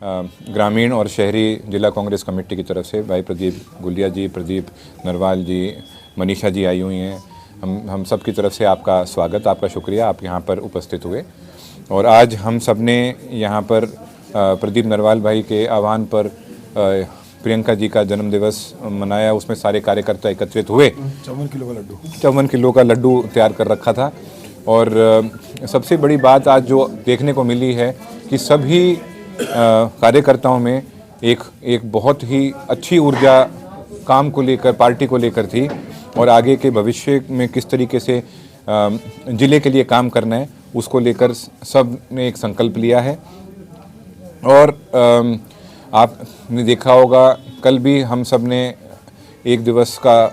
ग्रामीण और शहरी जिला कांग्रेस कमेटी की तरफ से भाई प्रदीप गुलिया जी, प्रदीप नरवाल जी, मनीषा जी आई हुई हैं। हम सब की तरफ से आपका स्वागत, आपका शुक्रिया, आप यहाँ पर उपस्थित हुए। और आज हम सब ने यहाँ पर प्रदीप नरवाल भाई के आह्वान पर प्रियंका जी का जन्मदिवस मनाया। उसमें सारे कार्यकर्ता एकत्रित हुए। 54 किलो का लड्डू तैयार कर रखा था। और सबसे बड़ी बात आज जो देखने को मिली है कि सभी कार्यकर्ताओं में एक बहुत ही अच्छी ऊर्जा काम को लेकर, पार्टी को लेकर थी और आगे के भविष्य में किस तरीके से जिले के लिए काम करना है उसको लेकर सब ने एक संकल्प लिया है। और आपने देखा होगा कल भी हम सब ने एक दिवस का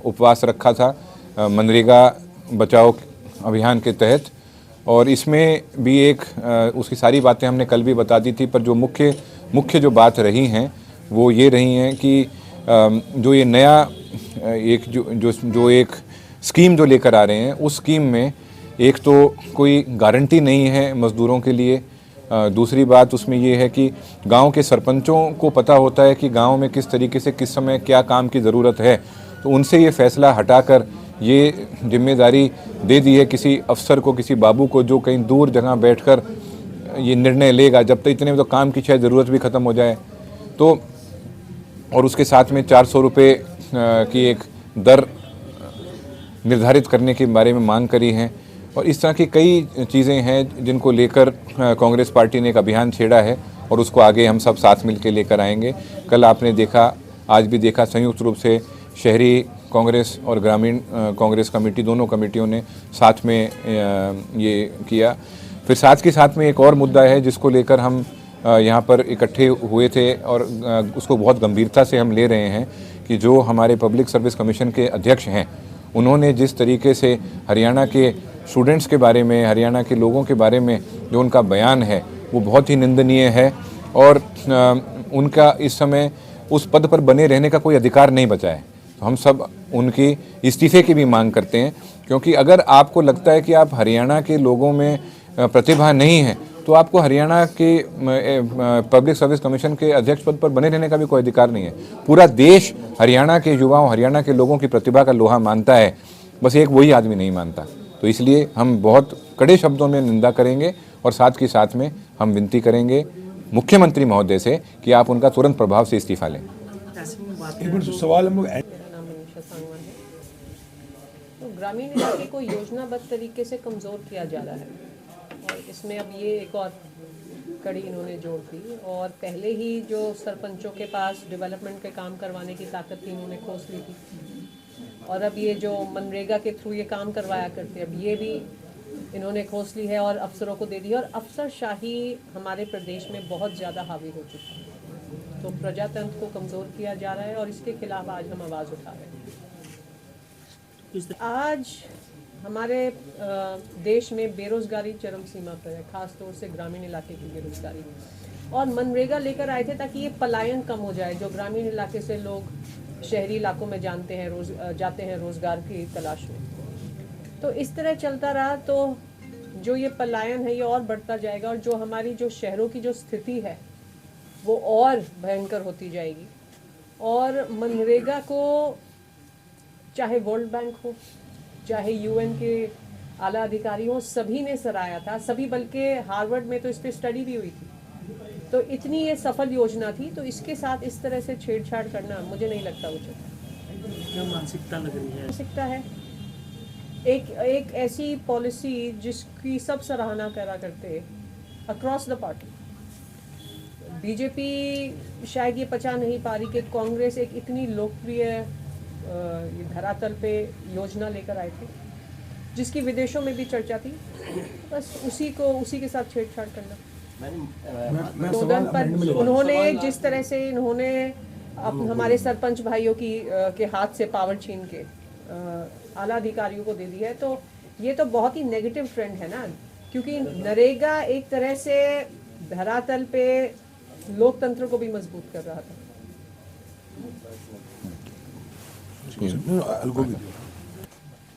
उपवास रखा था मनरेगा बचाओ अभियान के तहत। और इसमें भी उसकी सारी बातें हमने कल भी बता दी थी, पर जो मुख्य जो बात रही हैं वो ये रही हैं कि जो ये नया एक स्कीम जो लेकर आ रहे हैं उस स्कीम में एक तो कोई गारंटी नहीं है मज़दूरों के लिए। दूसरी बात उसमें ये है कि गांव के सरपंचों को पता होता है कि गांव में किस तरीके से किस समय क्या काम की ज़रूरत है, तो उनसे ये फैसला हटाकर ये जिम्मेदारी दे दी है किसी अफसर को, किसी बाबू को जो कहीं दूर जगह बैठकर ये निर्णय लेगा। जब तक इतने में तो काम की शायद ज़रूरत भी ख़त्म हो जाए। तो और उसके साथ में 400 रुपये की एक दर निर्धारित करने के बारे में मांग करी है। और इस तरह की कई चीज़ें हैं जिनको लेकर कांग्रेस पार्टी ने एक अभियान छेड़ा है और उसको आगे हम सब साथ मिलकर लेकर आएंगे। कल आपने देखा, आज भी देखा, संयुक्त रूप से शहरी कांग्रेस और ग्रामीण कांग्रेस कमेटी, दोनों कमेटियों ने साथ में ये किया। फिर साथ के साथ में एक और मुद्दा है जिसको लेकर हम यहाँ पर इकट्ठे हुए थे और उसको बहुत गंभीरता से हम ले रहे हैं कि जो हमारे पब्लिक सर्विस कमीशन के अध्यक्ष हैं उन्होंने जिस तरीके से हरियाणा के स्टूडेंट्स के बारे में, हरियाणा के लोगों के बारे में जो उनका बयान है वो बहुत ही निंदनीय है। और उनका इस समय उस पद पर बने रहने का कोई अधिकार नहीं बचा है। तो हम सब उनकी इस्तीफे की भी मांग करते हैं, क्योंकि अगर आपको लगता है कि आप हरियाणा के लोगों में प्रतिभा नहीं है तो आपको हरियाणा के पब्लिक सर्विस कमीशन के अध्यक्ष पद पर बने रहने का भी कोई अधिकार नहीं है। पूरा देश हरियाणा के युवाओं, हरियाणा के लोगों की प्रतिभा का लोहा मानता है, बस एक वही आदमी नहीं मानता। तो इसलिए हम बहुत कड़े शब्दों में निंदा करेंगे और साथ के साथ में हम विनती करेंगे मुख्यमंत्री महोदय से कि आप उनका तुरंत प्रभाव से इस्तीफा लें। सवाल हम लोग तो ग्रामीण इलाके को योजनाबद्ध तरीके से कमज़ोर किया जा रहा है और इसमें अब ये एक और कड़ी इन्होंने जोड़ दी। और पहले ही जो सरपंचों के पास डेवलपमेंट के काम करवाने की ताकत थी इन्होंने खोस ली थी। और अब ये जो मनरेगा के थ्रू ये काम करवाया करते, अब ये भी इन्होंने खोस ली है और अफसरों को दे दी है। और अफसरशाही हमारे प्रदेश में बहुत ज़्यादा हावी हो चुकी है। तो प्रजातंत्र को कमज़ोर किया जा रहा है और इसके खिलाफ आज हम आवाज़ उठा रहे हैं। आज हमारे देश में बेरोज़गारी चरम सीमा पर है, ख़ास तौर से ग्रामीण इलाके की बेरोज़गारी। और मनरेगा लेकर आए थे ताकि ये पलायन कम हो जाए, जो ग्रामीण इलाके से लोग शहरी इलाकों में जाते हैं रोज़गार की तलाश में। तो इस तरह चलता रहा तो जो ये पलायन है ये और बढ़ता जाएगा और जो हमारी जो शहरों की जो स्थिति है वो और भयंकर होती जाएगी। और मनरेगा को चाहे वर्ल्ड बैंक हो, चाहे यूएन के आला अधिकारी हो, सभी ने सराहा था, सभी, बल्कि हार्वर्ड में तो इस पर स्टडी भी हुई थी। तो इतनी ये सफल योजना थी, तो इसके साथ इस तरह से छेड़छाड़ करना मुझे नहीं लगता उचित। क्या मानसिकता लग रही है? मानसिकता है एक ऐसी पॉलिसी जिसकी सब सराहना करा करते अक्रॉस द पार्टी। बीजेपी शायद ये पचा नहीं पा रही कि कांग्रेस एक इतनी लोकप्रिय धरातल पे योजना लेकर आए थे जिसकी विदेशों में भी चर्चा थी, बस उसी के साथ छेड़छाड़ करना। पर उन्होंने जिस तरह से इन्होंने हमारे सरपंच भाइयों के हाथ से पावर छीन के आला अधिकारियों को दे दी है, तो ये तो बहुत ही नेगेटिव ट्रेंड है ना, क्योंकि नरेगा एक तरह से धरातल पे लोकतंत्र को भी मजबूत कर रहा था।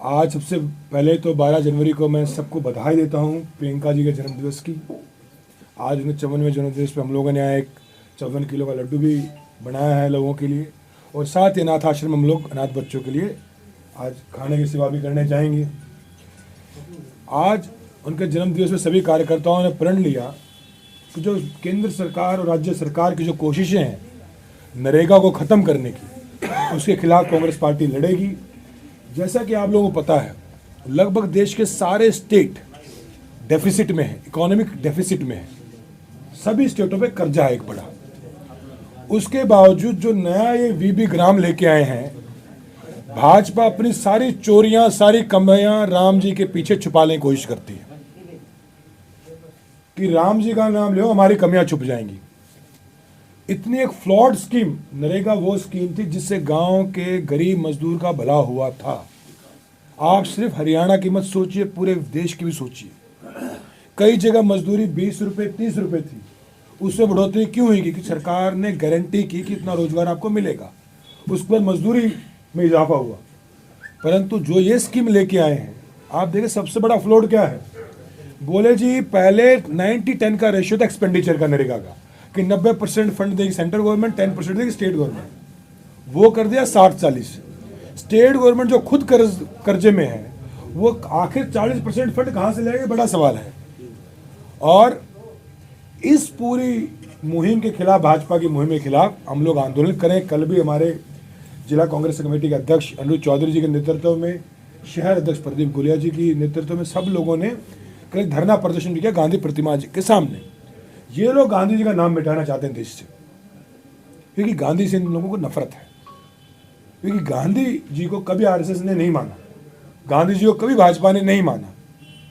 आज सबसे पहले तो 12 जनवरी को मैं सबको बधाई देता हूं प्रियंका जी के जन्मदिवस की। आज उनके 54वें जन्मदिवस पे हम लोगों ने यहाँ एक 54 किलो का लड्डू भी बनाया है लोगों के लिए, और साथ ही अनाथ आश्रम हम लोग अनाथ बच्चों के लिए आज खाने की सेवा भी करने जाएंगे। आज उनके जन्मदिवस में सभी कार्यकर्ताओं ने प्रण लिया कि जो केंद्र सरकार और राज्य सरकार की जो कोशिशें हैं नरेगा को ख़त्म करने की, उसके खिलाफ कांग्रेस पार्टी लड़ेगी। जैसा कि आप लोगों को पता है, लगभग देश के सारे स्टेट डेफिसिट में है, इकोनॉमिक डेफिसिट में है, सभी स्टेटों पे कर्जा है एक बड़ा। उसके बावजूद जो नया ये वीबी ग्राम लेके आए हैं, भाजपा अपनी सारी चोरियां, सारी कमियां राम जी के पीछे छुपाने की कोशिश करती है कि राम जी का नाम लो हमारी कमियां छुप जाएंगी। इतनी एक फ्लॉड स्कीम नरेगा वो स्कीम थी जिससे गांव के गरीब मजदूर का भला हुआ था। आप सिर्फ हरियाणा की मत सोचिए, पूरे देश की भी सोचिए। कई जगह मजदूरी 20 रुपए 30 रुपए थी, उसमें बढ़ोतरी क्यों हुई? क्योंकि सरकार ने गारंटी की कि इतना रोजगार आपको मिलेगा, उस पर मजदूरी में इजाफा हुआ। परंतु जो ये स्कीम लेके आए हैं, आप देखें सबसे बड़ा फ्लॉड क्या है। बोले जी पहले 90-10 का रेशियो था एक्सपेंडिचर का नरेगा का, कि 90% फंड देगी सेंट्रल गवर्नमेंट, 10% देगी स्टेट गवर्नमेंट। वो कर दिया 60-40। स्टेट गवर्नमेंट जो खुद कर्जे में है, वो आखिर 40% फंड कहाँ से लाएगी, बड़ा सवाल है। और इस पूरी मुहिम के खिलाफ, भाजपा की मुहिम के खिलाफ हम लोग आंदोलन करें। कल भी हमारे जिला कांग्रेस कमेटी के अध्यक्ष अनिरुद्ध चौधरी जी के नेतृत्व में, शहर अध्यक्ष प्रदीप गुलिया जी की नेतृत्व में सब लोगों ने कल धरना प्रदर्शन भी किया गांधी प्रतिमा जी के सामने। ये लोग गांधी जी का नाम मिटाना चाहते हैं देश से, क्योंकि गांधी से इन लोगों को नफरत है। क्योंकि गांधी जी को कभी आरएसएस ने नहीं माना, गांधी जी को कभी भाजपा ने नहीं माना,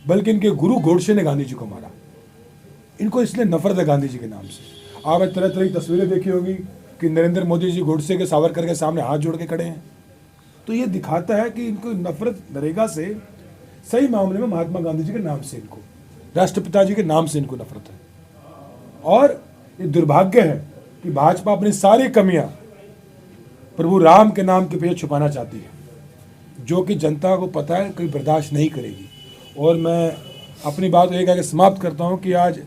बल्कि इनके गुरु गोडसे ने गांधी जी को मारा। इनको इसलिए नफरत है गांधी जी के नाम से। आपने तरह तरह की तस्वीरें देखी होगी कि नरेंद्र मोदी जी गोडसे के, सावरकर के सामने हाथ जोड़ के खड़े हैं। तो ये दिखाता है कि इनको नफरत नरेगा से, सही मामले में महात्मा गांधी जी के नाम से, इनको राष्ट्रपिता जी के नाम से इनको नफरत है। और ये दुर्भाग्य है कि भाजपा अपनी सारी कमियां प्रभु राम के नाम के पीछे छुपाना चाहती है, जो कि जनता को पता है कोई बर्दाश्त नहीं करेगी। और मैं अपनी बात एक आगे समाप्त करता हूं कि आज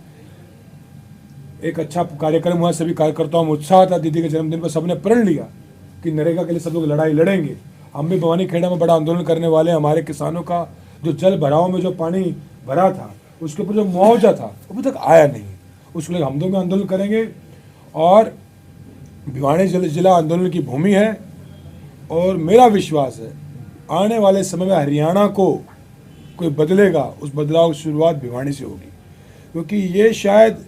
एक अच्छा कार्यक्रम हुआ, सभी कार्यकर्ताओं में उत्साह था। दीदी के जन्मदिन पर सबने प्रण लिया कि नरेगा के लिए सब लोग लड़ाई लड़ेंगे। हम भी भवानी खेड़ा में बड़ा आंदोलन करने वाले हैं। हमारे किसानों का जो जल भराव में जो पानी भरा था, उसके ऊपर जो मुआवजा था, अभी तक आया नहीं। उसके लिए हम दोनों आंदोलन करेंगे। और भिवानी जिला आंदोलन की भूमि है, और मेरा विश्वास है आने वाले समय में हरियाणा को कोई बदलेगा, उस बदलाव की शुरुआत भिवानी से होगी। क्योंकि ये शायद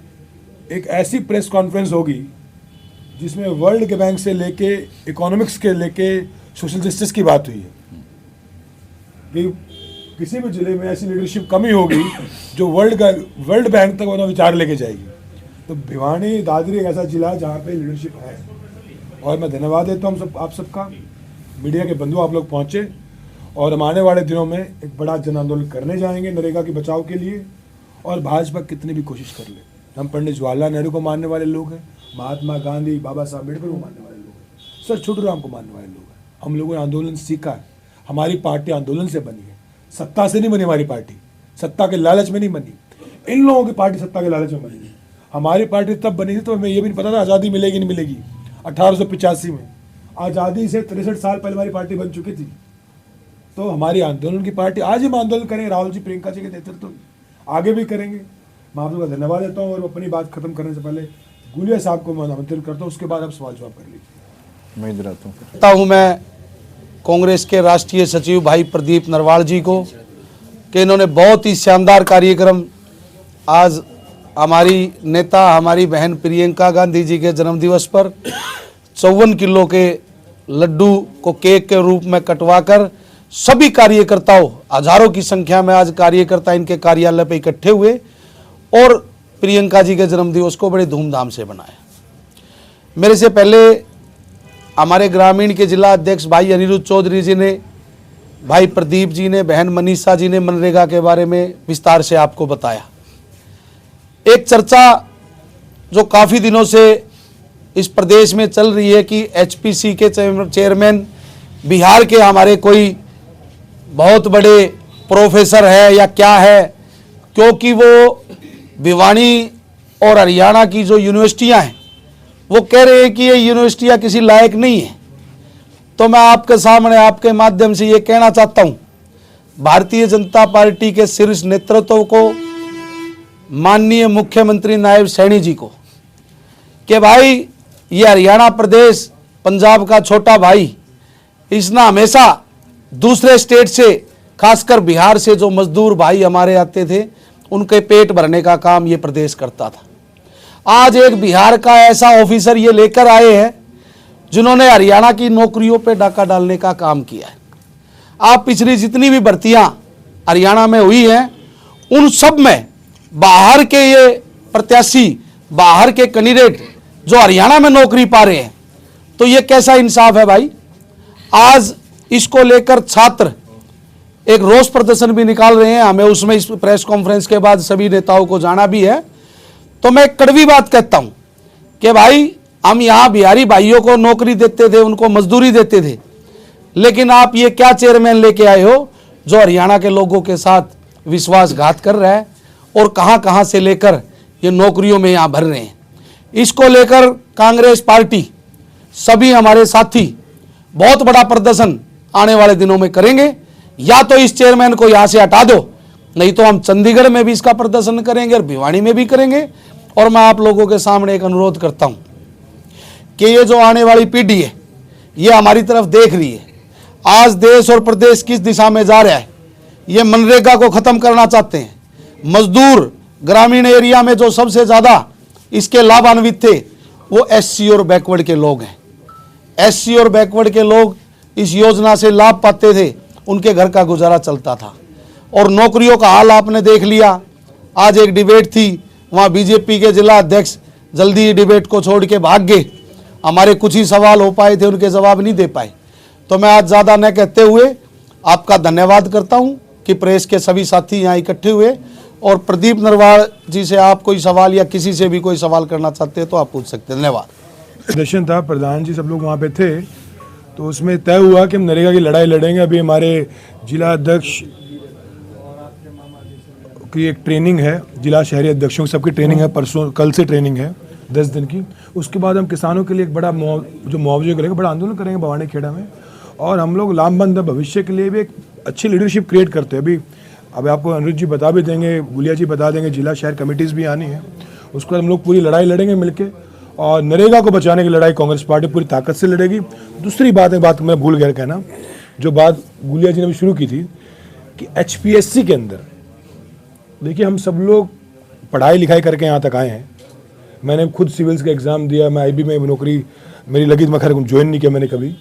एक ऐसी प्रेस कॉन्फ्रेंस होगी जिसमें वर्ल्ड के बैंक से लेके, इकोनॉमिक्स के लेके, सोशल जस्टिस की बात हुई है। कि किसी भी जिले में ऐसी लीडरशिप कमी होगी जो वर्ल्ड बैंक तक अपना विचार लेके जाएगी। तो भिवानी दादरी एक ऐसा जिला जहाँ पे लीडरशिप है। और मैं धन्यवाद देता हूँ आप सबका, मीडिया के बंधु आप लोग पहुँचे। और हम आने वाले दिनों में एक बड़ा जन आंदोलन करने जाएंगे नरेगा के बचाव के लिए। और भाजपा कितनी भी कोशिश कर ले, हम पंडित जवाहरलाल नेहरू को मानने वाले लोग हैं, महात्मा गांधी, बाबा साहब अम्बेडकर को मानने वाले लोग हैं, सर छोटू राम को मानने वाले लोग हैं। हम लोगों ने आंदोलन सीखा है। हमारी पार्टी आंदोलन से बनी है, सत्ता से नहीं बनी हमारी पार्टी, सत्ता के लालच में नहीं बनी। इन लोगों की पार्टी सत्ता के लालच में बनी है। हमारी पार्टी तब बनी थी तो हमें ये भी नहीं पता था आज़ादी मिलेगी नहीं मिलेगी। 1885 में आज़ादी से 63 साल पहले हमारी पार्टी बन चुकी थी। तो हमारी आंदोलन की पार्टी, आज हम आंदोलन करेंगे राहुल जी, प्रियंका जी के नेतृत्व में, आगे भी करेंगे। मैं आप लोगों का धन्यवाद देता हूँ। और अपनी बात खत्म करने से पहले गुलिया साहब को मैं आमंत्रित करता हूँ, उसके बाद आप सवाल जवाब कर लीजिए। मैं इधर आता हूँ। मैं कांग्रेस के राष्ट्रीय सचिव भाई प्रदीप नरवाल जी को कि इन्होंने बहुत ही शानदार कार्यक्रम आज हमारी नेता, हमारी बहन प्रियंका गांधी जी के जन्मदिवस पर 54 किलो के लड्डू को केक के रूप में कटवाकर सभी कार्यकर्ताओं, हजारों की संख्या में आज कार्यकर्ता इनके कार्यालय पे इकट्ठे हुए और प्रियंका जी के जन्मदिवस को बड़े धूमधाम से बनाया। मेरे से पहले हमारे ग्रामीण के जिला अध्यक्ष भाई अनिरुद्ध चौधरी जी ने, भाई प्रदीप जी ने, बहन मनीषा जी ने मनरेगा के बारे में विस्तार से आपको बताया। एक चर्चा जो काफ़ी दिनों से इस प्रदेश में चल रही है कि एचपीसी के चेयरमैन बिहार के हमारे कोई बहुत बड़े प्रोफेसर है या क्या है, क्योंकि वो भिवानी और हरियाणा की जो यूनिवर्सिटियां हैं वो कह रहे हैं कि ये यूनिवर्सिटियां किसी लायक नहीं है। तो मैं आपके सामने आपके माध्यम से ये कहना चाहता हूं भारतीय जनता पार्टी के शीर्ष नेतृत्व को, माननीय मुख्यमंत्री नायब सैनी जी को, कि भाई ये हरियाणा प्रदेश पंजाब का छोटा भाई, इसने हमेशा दूसरे स्टेट से, खासकर बिहार से जो मजदूर भाई हमारे आते थे उनके पेट भरने का काम ये प्रदेश करता था। आज एक बिहार का ऐसा ऑफिसर ये लेकर आए हैं जिन्होंने हरियाणा की नौकरियों पे डाका डालने का काम किया है। आप पिछली जितनी भी भर्तियां हरियाणा में हुई हैं उन सब में बाहर के ये प्रत्याशी, बाहर के कैंडिडेट जो हरियाणा में नौकरी पा रहे हैं, तो ये कैसा इंसाफ है भाई। आज इसको लेकर छात्र एक रोष प्रदर्शन भी निकाल रहे हैं, हमें उसमें इस प्रेस कॉन्फ्रेंस के बाद सभी नेताओं को जाना भी है। तो मैं एक कड़वी बात कहता हूं कि भाई हम यहां बिहारी भाइयों को नौकरी देते थे, उनको मजदूरी देते थे, लेकिन आप ये क्या चेयरमैन लेके आए हो जो हरियाणा के लोगों के साथ विश्वासघात कर रहा है और कहां कहां से लेकर ये नौकरियों में यहां भर रहे हैं। इसको लेकर कांग्रेस पार्टी, सभी हमारे साथी बहुत बड़ा प्रदर्शन आने वाले दिनों में करेंगे। या तो इस चेयरमैन को यहां से हटा दो, नहीं तो हम चंडीगढ़ में भी इसका प्रदर्शन करेंगे और भिवानी में भी करेंगे। और मैं आप लोगों के सामने एक अनुरोध करता हूं कि ये जो आने वाली पीढ़ी है ये हमारी तरफ देख रही है। आज देश और प्रदेश किस दिशा में जा रहा है, ये मनरेगा को खत्म करना चाहते हैं। मजदूर ग्रामीण एरिया में जो सबसे ज्यादा इसके लाभान्वित थे वो एससी और बैकवर्ड के लोग हैं। एससी और बैकवर्ड के लोग इस योजना से लाभ पाते थे, उनके घर का गुजारा चलता था। और नौकरियों का हाल आपने देख लिया। आज एक डिबेट थी, वहाँ बीजेपी के जिला अध्यक्ष जल्दी ही डिबेट को छोड़ के भाग गए। हमारे कुछ ही सवाल हो पाए थे, उनके जवाब नहीं दे पाए। तो मैं आज ज़्यादा न कहते हुए आपका धन्यवाद करता हूँ कि प्रेस के सभी साथी यहाँ इकट्ठे हुए। और प्रदीप नरवाल जी से आप कोई सवाल या किसी से भी कोई सवाल करना चाहते हैं तो आप पूछ सकते हैं। धन्यवाद। प्रदर्शन था, प्रधान जी सब लोग वहाँ पे थे, तो उसमें तय हुआ कि हम नरेगा की लड़ाई लड़ेंगे। अभी हमारे जिला अध्यक्ष की एक ट्रेनिंग है, जिला शहरी अध्यक्षों की सबकी ट्रेनिंग है, परसों कल से ट्रेनिंग है 10 दिन की। उसके बाद हम किसानों के लिए एक बड़ा जो मुआवजे करेंगे, बड़ा आंदोलन करेंगे भवानी खेड़ा में। और हम लोग लामबंद भविष्य के लिए भी एक अच्छी लीडरशिप क्रिएट करते हैं। अभी आपको अनुरुद्ध जी बता भी देंगे, गुलिया जी बता देंगे, जिला शहर कमेटीज़ भी आनी है। उसके बाद हम लोग पूरी लड़ाई लड़ेंगे मिलके। और नरेगा को बचाने की लड़ाई कांग्रेस पार्टी पूरी ताकत से लड़ेगी। दूसरी बात, एक बात मैं भूल गया कहना, जो बात गुलिया जी ने भी शुरू की थी कि HPSC के अंदर देखिए, हम सब लोग पढ़ाई लिखाई करके यहाँ तक आए हैं। मैंने खुद सिविल्स का एग्ज़ाम दिया, मैं IB में नौकरी मेरी लगी, तो मैं खैर ज्वाइन नहीं किया मैंने कभी।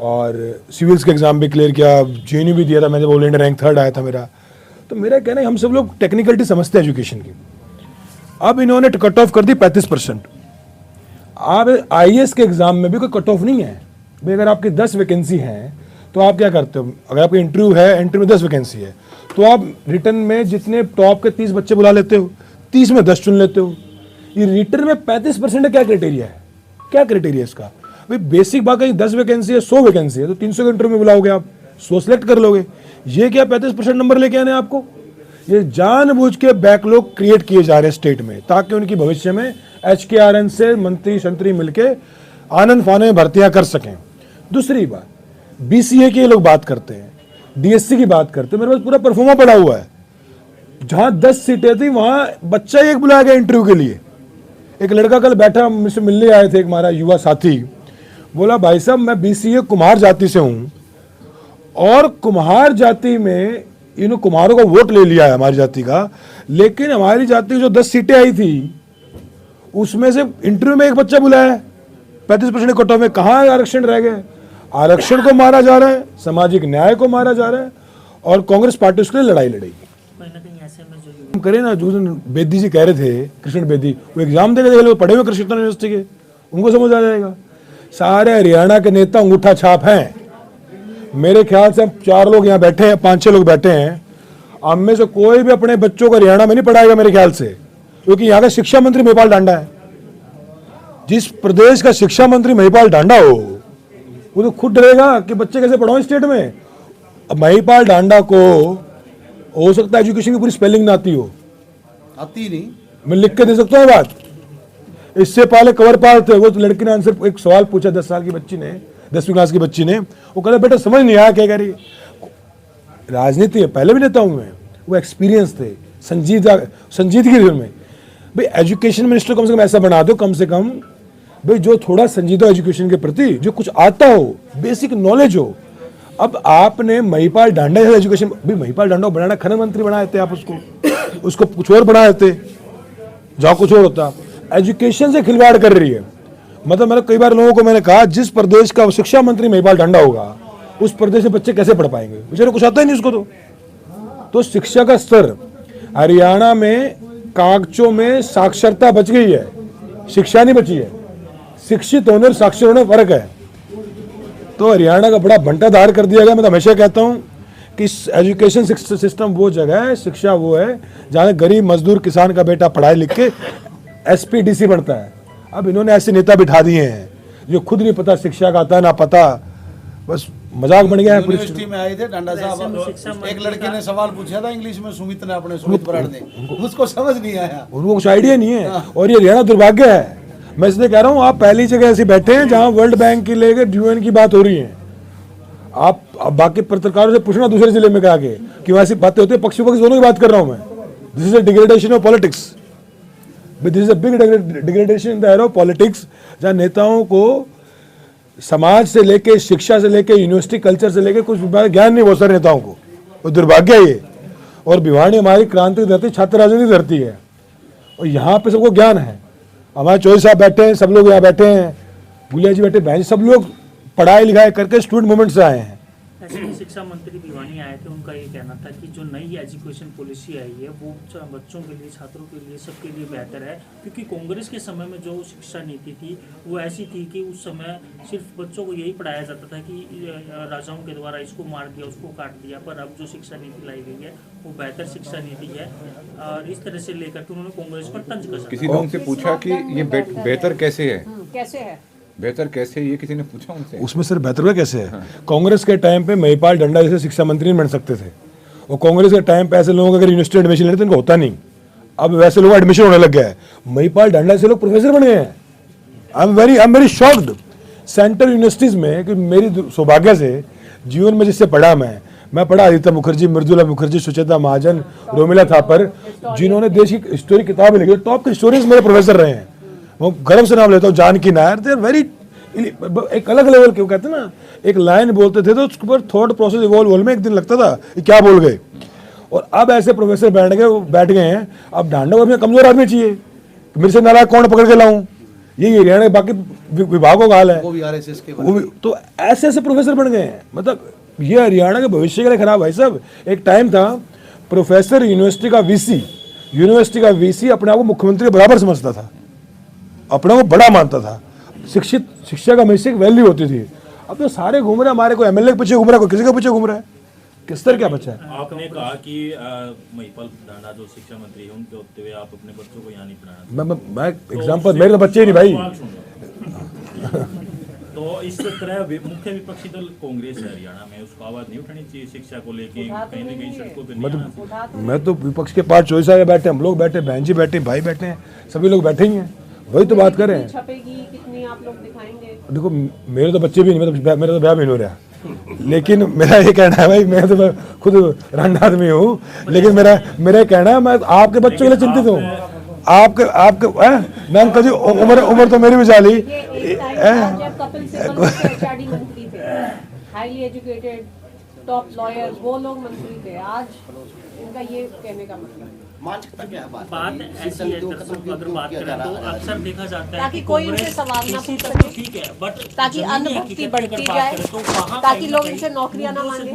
और सिविल्स का एग्ज़ाम भी क्लियर किया, JNU भी दिया था, मैं जब ऑल इंडिया रैंक 3rd आया था मेरा। तो मेरा कहना है हम सब लोग टेक्निकलिटी समझते हैं एजुकेशन की। अब इन्होंने कट ऑफ कर दी 35%। अब IAS के एग्ज़ाम में भी कोई कट ऑफ नहीं है भाई। अगर आपकी 10 वैकेंसी हैं तो आप क्या करते हो, अगर आपका इंटरव्यू है, इंटरव्यू में 10 वैकेंसी है, तो आप रिटर्न में जितने टॉप के 30 बच्चे बुला लेते हो, 30 में 10 चुन लेते हो। ये रिटर्न में 35% क्या क्राइटेरिया है, क्या क्राइटेरिया इसका भाई? बेसिक बात है, 10 वैकेंसी है, 100 वैकेंसी है, तो 300 के इंटरव्यू में बुलाओगे आप, 100 सेलेक्ट कर लोगे। ये क्या 35% नंबर लेके आने आपको? ये जानबूझ के बैकलॉग क्रिएट किए जा रहे हैं स्टेट में, ताकि उनकी भविष्य में HKRN से मंत्री शंत्री मिलके आनंद फाने में भर्तियां कर सकें। दूसरी बात, BCA की लोग बात करते हैं, DSC की बात करते हैं, मेरे पास पूरा परफॉर्मा पड़ा हुआ है। जहां 10 सीटें थी वहां बच्चा एक बुलाया गया इंटरव्यू के लिए। एक लड़का कल बैठा मुझसे मिलने आए थे, एक हमारा युवा साथी, बोला भाई साहब मैं BCA कुम्हार जाति से हूं, और कुम्हार जाति में इन कुम्हारों का वोट ले लिया है हमारी जाति का, लेकिन हमारी जाति की जो 10 सीटें आई थी उसमें से इंटरव्यू में एक बच्चा बुलाया है, 35% कट ऑफ में। कहाँ आरक्षण रह गए? आरक्षण को मारा जा रहा है, सामाजिक न्याय को मारा जा रहा है, और कांग्रेस पार्टी उसके लिए लड़ाई लड़ेगी। हम करें ना, जो बेदी जी कह रहे थे, कृष्ण बेदी, वो एग्जाम देके देख लो, पढ़े हुए कृष्ण यूनिवर्सिटी के, उनको समझ आ जाएगा। सारे हरियाणा के नेता अंगूठा छाप हैं। मेरे ख्याल से हम 4 लोग यहाँ बैठे हैं, 5-6 लोग बैठे हैं, हम में से कोई भी अपने बच्चों को हरियाणा में नहीं पढ़ाएगा मेरे ख्याल से, क्योंकि यहाँ का शिक्षा मंत्री महिपाल डांडा है। जिस प्रदेश का शिक्षा मंत्री महिपाल डांडा हो, वो तो खुद डरेगा कि बच्चे कैसे पढ़ाओ स्टेट में। अब महिपाल डांडा को हो सकता है एजुकेशन की पूरी स्पेलिंग ना आती हो, आती नहीं, मैं लिख के दे सकता हूँ बात। इससे पहले कंवरपाल थे, वो तो लड़की ने आंसर एक सवाल पूछा 10 साल की बच्ची ने, 10वीं क्लास की बच्ची ने, वो कहता बेटा समझ नहीं आया क्या कह रही। राजनीति है, पहले भी नेता हूं मैं, वो एक्सपीरियंस थे, संजीदगी थी उनमें। भाई एजुकेशन मिनिस्टर कम से कम ऐसा बना दो, कम से कम भाई जो थोड़ा संजीदा एजुकेशन के प्रति, जो कुछ आता हो, बेसिक नॉलेज हो। अब आपने महिपाल डांडा एजुकेशन, भाई महिपाल डांडा को बनाना, खनन मंत्री बनाए थे आप उसको कुछ और बनाए थे, जहाँ कुछ और होता। एजुकेशन से खिलवाड़ कर रही है। मतलब मैंने कई बार लोगों को मैंने कहा, जिस प्रदेश का शिक्षा मंत्री महिपाल डांडा होगा, उस प्रदेश के बच्चे कैसे पढ़ पाएंगे? बेचारे कुछ आता ही नहीं उसको। तो शिक्षा का स्तर हरियाणा में, कागजों में साक्षरता बच गई है, शिक्षा नहीं बची है। शिक्षित होने और साक्षर होने फर्क है। तो हरियाणा का बड़ा बंटाधार कर दिया गया। मैं तो हमेशा कहता हूं कि एजुकेशन सिस्टम वो जगह है, शिक्षा वो है जहां गरीब मजदूर किसान का बेटा पढ़ाई लिख के SPDC बनता है। अब इन्होंने ऐसे नेता बिठा दिए हैं जो खुद नहीं पता शिक्षा का आता है ना पता, बस मजाक बन गया है। यूनिवर्सिटी में आए थे डांडा साहब, एक लड़के ने सवाल पूछा था इंग्लिश में, सुमित ने, अपने सुमित बराड़ ने, उसको समझ नहीं आया, उनको कुछ आइडिया नहीं है। और ये हरियाणा दुर्भाग्य है। मैं इसलिए कह रहा हूँ, आप पहली जगह ऐसे बैठे हैं जहां वर्ल्ड बैंक की लेकर UN की बात हो रही है। आप बाकी पत्रकारों से पूछना दूसरे जिले में क्या के कि वैसी बातें होती है, पक्ष विपक्ष दोनों की बात कर रहा हूं मैं। This is a degradation of politics, this is a big degradation in the era of politics, जहां नेताओं को समाज से लेके, शिक्षा से लेके, यूनिवर्सिटी कल्चर से लेके कुछ ज्ञान नहीं बहुत सारे नेताओं को। वो दुर्भाग्य है ये। और भिवानी हमारी क्रांति धरती, छात्र राजनीति धरती है, और यहाँ पे सबको ज्ञान है। हमारे चौधरी साहब बैठे हैं, सब लोग यहाँ बैठे हैं, गुलिया जी बैठे, बहन, सब लोग पढ़ाई लिखाई करके स्टूडेंट मूवमेंट से आए हैं। ऐसे ही शिक्षा मंत्री भिवानी आए थे, उनका ये कहना था कि जो नई एजुकेशन पॉलिसी आई है वो बच्चों के लिए, छात्रों के लिए, सबके लिए बेहतर है। क्योंकि कांग्रेस के समय में जो शिक्षा नीति थी वो ऐसी थी कि उस समय सिर्फ बच्चों को यही पढ़ाया जाता था कि राजाओं के द्वारा इसको मार दिया, उसको काट दिया। पर अब जो शिक्षा नीति लाई गई है वो बेहतर शिक्षा नीति है। और इस तरह से लेकर के उन्होंने कांग्रेस पर तंज कसा। किसी ने उनसे पूछा कि ये बेहतर कैसे है, कैसे है, बेहतर कैसे, ये किसी ने पूछा उनसे? उसमें सिर्फ बेहतर हुआ कैसे है? कांग्रेस के टाइम पे महिपाल डंडा जैसे शिक्षा मंत्री नहीं बन सकते थे, और कांग्रेस के टाइम पे ऐसे लोगों को अगर यूनिवर्सिटी एडमिशन लेते तो इनको होता नहीं। अब वैसे लोग एडमिशन होने लग गया है। महिपाल डंडा से लोग प्रोफेसर बन गए हैं। I am very shocked. Central universities में, कि मेरी सौभाग्य से जीवन में जिससे पढ़ा मैं पढ़ा आदित्य मुखर्जी, मृदुला मुखर्जी, सुचेता महाजन, रोमिला थापर, जिन्होंने देश की हिस्टोरी किताबें लिखी, टॉप के हिस्टोरियंस मेरे प्रोफेसर रहे हैं। वो गर्व से नाम लेता हूँ, Janaki Nair. They are very, एक अलग लेवल के, वो कहते हैं ना, एक लाइन बोलते थे तो उसके ऊपर थॉट प्रोसेस इवॉल्व में एक दिन लगता था ये क्या बोल गए। और अब ऐसे प्रोफेसर बैठ गए हैं। अब डांडा को अपने कमजोर आदमी चाहिए, मेरे से नाराज कौन पकड़ के लाऊं, ये हरियाणा के बाकी विभागों का हाल है। वो भी RSS के, वो भी तो ऐसे प्रोफेसर बन गए हैं। मतलब ये हरियाणा के भविष्य के लिए खराब भाई साहब। एक टाइम था प्रोफेसर यूनिवर्सिटी का वीसी अपने आप को मुख्यमंत्री के बराबर समझता था, अपने को बड़ा मानता था। शिक्षा का हमेशा एक वैल्यू होती थी। अब तो सारे घूम रहे हैं, हमारे कोई MLA के पीछे घूम रहा है, कोई किसी के पीछे घूम रहा है। किस तरह क्या बच्चा है? आपने कहा कि महिपाल डांडा जो शिक्षा मंत्री है उनके होते हुए आप अपने बच्चों को यहाँ नहीं पढ़ाना। मैं एग्जांपल, मेरे तो बच्चे ही नहीं भाई। तो इस तरह मुख्य विपक्षी दल कांग्रेस है हरियाणा में, उसको आवाज नहीं उठानी चाहिए शिक्षा को लेके? कहीं ना कहीं सड़कों पे मैं तो विपक्ष के पास चौधरी साहब बैठे, हम लोग बैठे, बहन जी बैठे, भाई बैठे हैं, सभी लोग बैठे ही हैं, वही तो बात कर रहे हैं। छपेगी कितनी आप लोग दिखाएंगे? देखो मेरे तो बच्चे भी नहीं, मेरा तो ब्याह भी नहीं हो रहा, लेकिन मेरा ये कहना है भाई, मैं तो खुद रंड आदमी हूँ, लेकिन मेरा कहना है, मैं आपके बच्चों के लिए चिंतित हूँ। आपके मैम कभी उम्र तो मेरी भी चाली। जब कपिल सिब्बल HRD मंत्री थे, हाईली एजुकेटेड टॉप लॉयर, वो लोग मंत्री थे। आज इनका ये कहने का मतलब बात ऐसी है, दरअसल अगर बात करें तो अक्सर देखा जाता है ताकि कोई उनसे सवाल ना पूछ सके, ठीक है, बट ताकि अनुभक्ति बढ़ती जाए, ताकि लोग इनसे नौकरियां ना मांगे।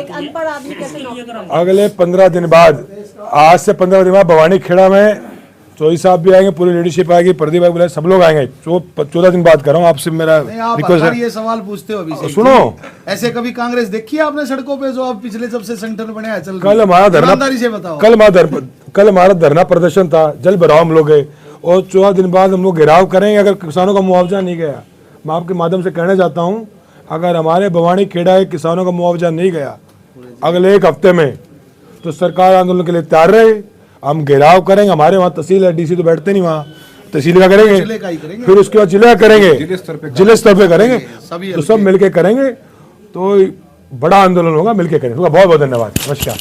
एक अनपढ़ आदमी कैसे नौकरी? अगले 15 दिन बाद, आज से 15 दिन बाद भवानी खेड़ा में चौधरी साहब भी आएंगे, पूरी लीडरशिप आएगी, प्रदीप भाई बुलाए, सब लोग आएंगे। 14 दिन बाद कर रहा हूँ आपसे, मेरा रिक्वेस्ट है। ये सवाल पूछते हो अभी, सुनो, ऐसे कभी कांग्रेस देखी है आपने सड़कों पे, जो आप पिछले जब से संगठन बने हैं चल? कल हमारा धरना, ईमानदारी से बताओ। कल हमारा धरना प्रदर्शन था, जल भराव हम लोग गए, और 14 दिन बाद हम लोग घेराव करेंगे अगर किसानों का मुआवजा नहीं गया। मैं आपके माध्यम से कहना चाहता हूँ, अगर हमारे भवानी खेड़ा के किसानों का मुआवजा नहीं गया अगले 1 हफ्ते में, तो सरकार आंदोलन के लिए तैयार रहे। हम घेराव करेंगे, हमारे वहाँ तहसील है, डीसी तो बैठते नहीं वहाँ, तहसील का जिले का ही करेंगे, करेंगे। फिर उसके बाद जिले का करेंगे, जिले स्तर पे करेंगे, सभी तो सब मिलके करेंगे, तो बड़ा आंदोलन होगा, मिलके करेंगे। बहुत बहुत धन्यवाद, नमस्कार।